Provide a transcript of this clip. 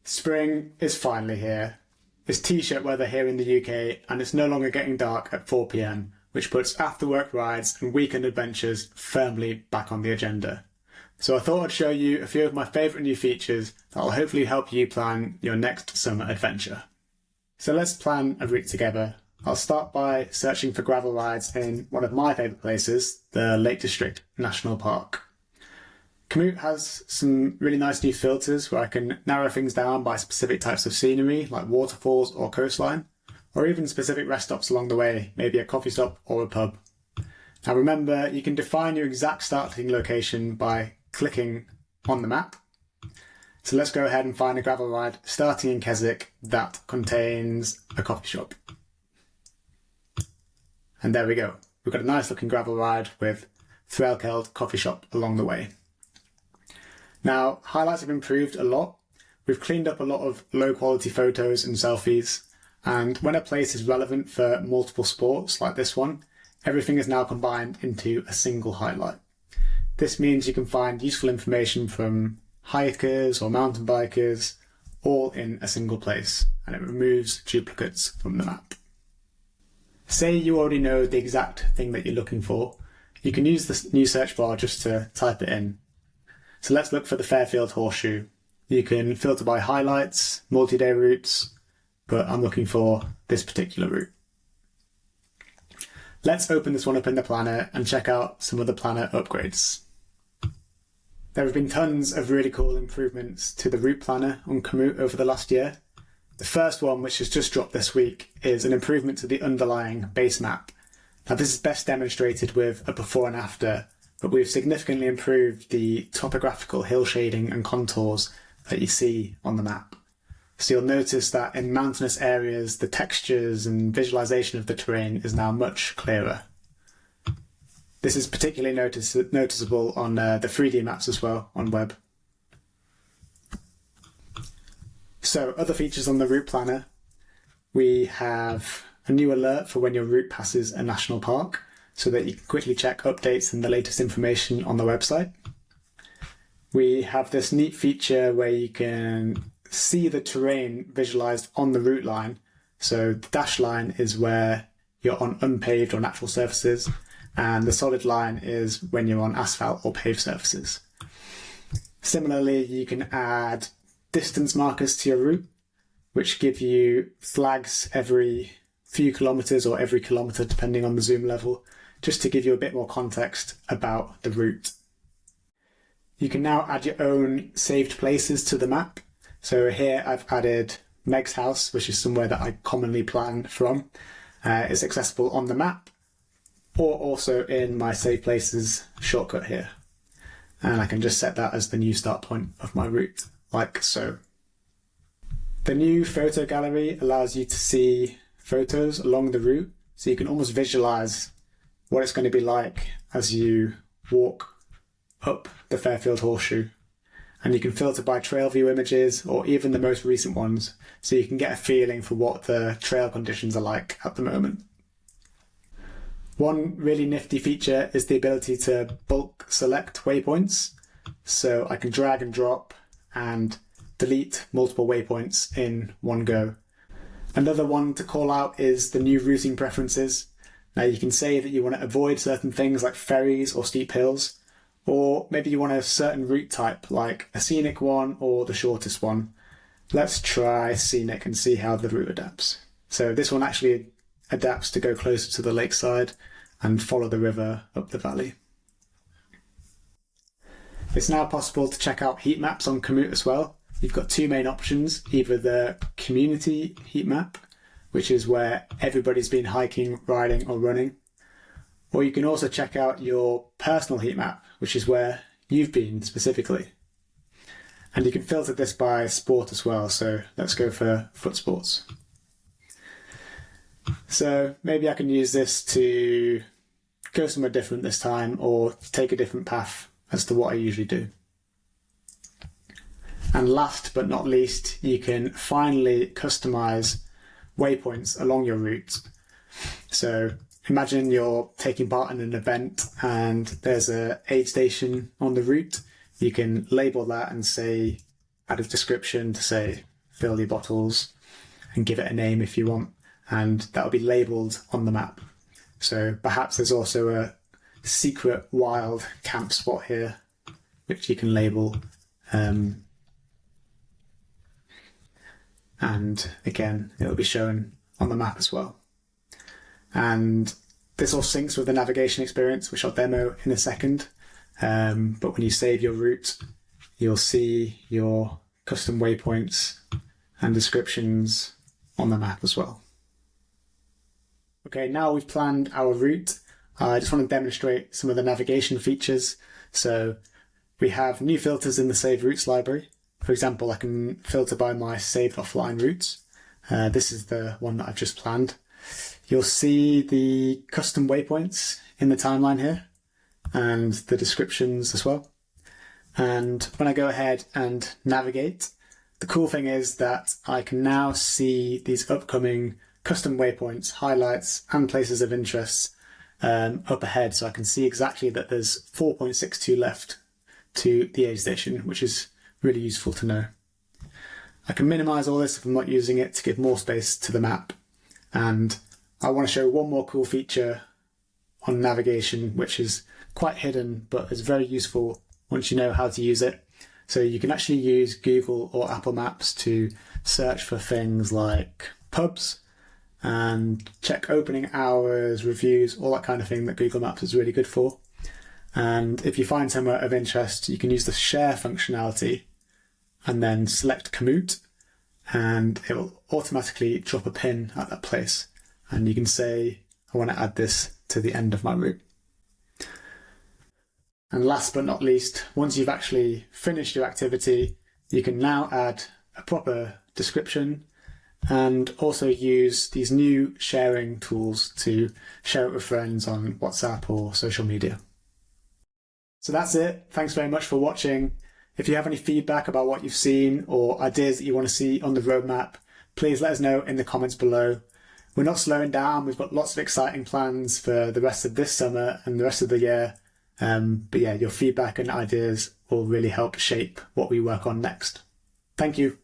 Spring is finally here. It's t-shirt weather here in the UK, and it's no longer getting dark at 4 p.m, which puts after-work rides and weekend adventures firmly back on the agenda. So I thought I'd show you a few of my favourite new features that will hopefully help you plan your next summer adventure. So let's plan a route together. I'll start by searching for gravel rides in one of my favourite places, the Lake District National Park. Komoot has some really nice new filters where I can narrow things down by specific types of scenery like waterfalls or coastline, or even specific rest stops along the way, maybe a coffee stop or a pub. Now remember, you can define your exact starting location by clicking on the map. So let's go ahead and find a gravel ride starting in Keswick that contains a coffee shop. And there we go. We've got a nice looking gravel ride with Threlkeld coffee shop along the way. Now, highlights have improved a lot. We've cleaned up a lot of low quality photos and selfies, and when a place is relevant for multiple sports like this one, everything is now combined into a single highlight. This means you can find useful information from hikers or mountain bikers all in a single place, and it removes duplicates from the map. Say you already know the exact thing that you're looking for, you can use the new search bar just to type it in. So let's look for the Fairfield Horseshoe. You can filter by highlights, multi-day routes, but I'm looking for this particular route. Let's open this one up in the planner and check out some of the planner upgrades. There have been tons of really cool improvements to the route planner on Komoot over the last year. The first one, which has just dropped this week, is an improvement to the underlying base map. Now this is best demonstrated with a before and after, but we've significantly improved the topographical hill shading and contours that you see on the map. So you'll notice that in mountainous areas, the textures and visualization of the terrain is now much clearer. This is particularly noticeable on the 3D maps as well on web. So other features on the route planner, we have a new alert for when your route passes a national park, so that you can quickly check updates and the latest information on the website. We have this neat feature where you can see the terrain visualized on the route line. So the dashed line is where you're on unpaved or natural surfaces, and the solid line is when you're on asphalt or paved surfaces. Similarly, you can add distance markers to your route, which give you flags every few kilometers or every kilometer, depending on the zoom level, just to give you a bit more context about the route. You can now add your own saved places to the map. So here I've added Meg's house, which is somewhere that I commonly plan from. It's accessible on the map or also in my save places shortcut here. And I can just set that as the new start point of my route, like so. The new photo gallery allows you to see photos along the route, so you can almost visualize what it's going to be like as you walk up the Fairfield Horseshoe. And you can filter by trail view images or even the most recent ones, so you can get a feeling for what the trail conditions are like at the moment. One really nifty feature is the ability to bulk select waypoints. So I can drag and drop and delete multiple waypoints in one go. Another one to call out is the new routing preferences. Now you can say that you want to avoid certain things like ferries or steep hills, or maybe you want a certain route type like a scenic one or the shortest one. Let's try scenic and see how the route adapts. So this one actually adapts to go closer to the lakeside and follow the river up the valley. It's now possible to check out heat maps on Komoot as well. You've got two main options, either the community heat map, which is where everybody's been hiking, riding or running, or you can also check out your personal heat map, which is where you've been specifically. And you can filter this by sport as well, so let's go for foot sports. So maybe I can use this to go somewhere different this time or take a different path as to what I usually do. And last but not least, you can finally customize waypoints along your route. So imagine you're taking part in an event and there's an aid station on the route. You can label that and say, add a description to say fill your bottles and give it a name if you want, and that will be labelled on the map. So perhaps there's also a secret wild camp spot here which you can label, and again it'll be shown on the map as well. And this all syncs with the navigation experience, which I'll demo in a second, but when you save your route you'll see your custom waypoints and descriptions on the map as well. Okay, now we've planned our route, I just want to demonstrate some of the navigation features. So we have new filters in the Save Routes library. For example, I can filter by my saved offline routes. This is the one that I've just planned. You'll see the custom waypoints in the timeline here and the descriptions as well. And when I go ahead and navigate, the cool thing is that I can now see these upcoming custom waypoints, highlights and places of interest up ahead. So I can see exactly that there's 4.62 left to the aid station, which is really useful to know. I can minimize all this if I'm not using it to give more space to the map. And I want to show one more cool feature on navigation, which is quite hidden, but is very useful once you know how to use it. So you can actually use Google or Apple Maps to search for things like pubs and check opening hours, reviews, all that kind of thing that Google Maps is really good for. And if you find somewhere of interest, you can use the share functionality and then select komoot, and it will automatically drop a pin at that place. And you can say, I want to add this to the end of my route. And last but not least, once you've actually finished your activity, you can now add a proper description and also use these new sharing tools to share it with friends on WhatsApp or social media. So that's it. Thanks very much for watching. If you have any feedback about what you've seen or ideas that you want to see on the roadmap, please let us know in the comments below. We're not slowing down. We've got lots of exciting plans for the rest of this summer and the rest of the year. But yeah, your feedback and ideas will really help shape what we work on next. Thank you.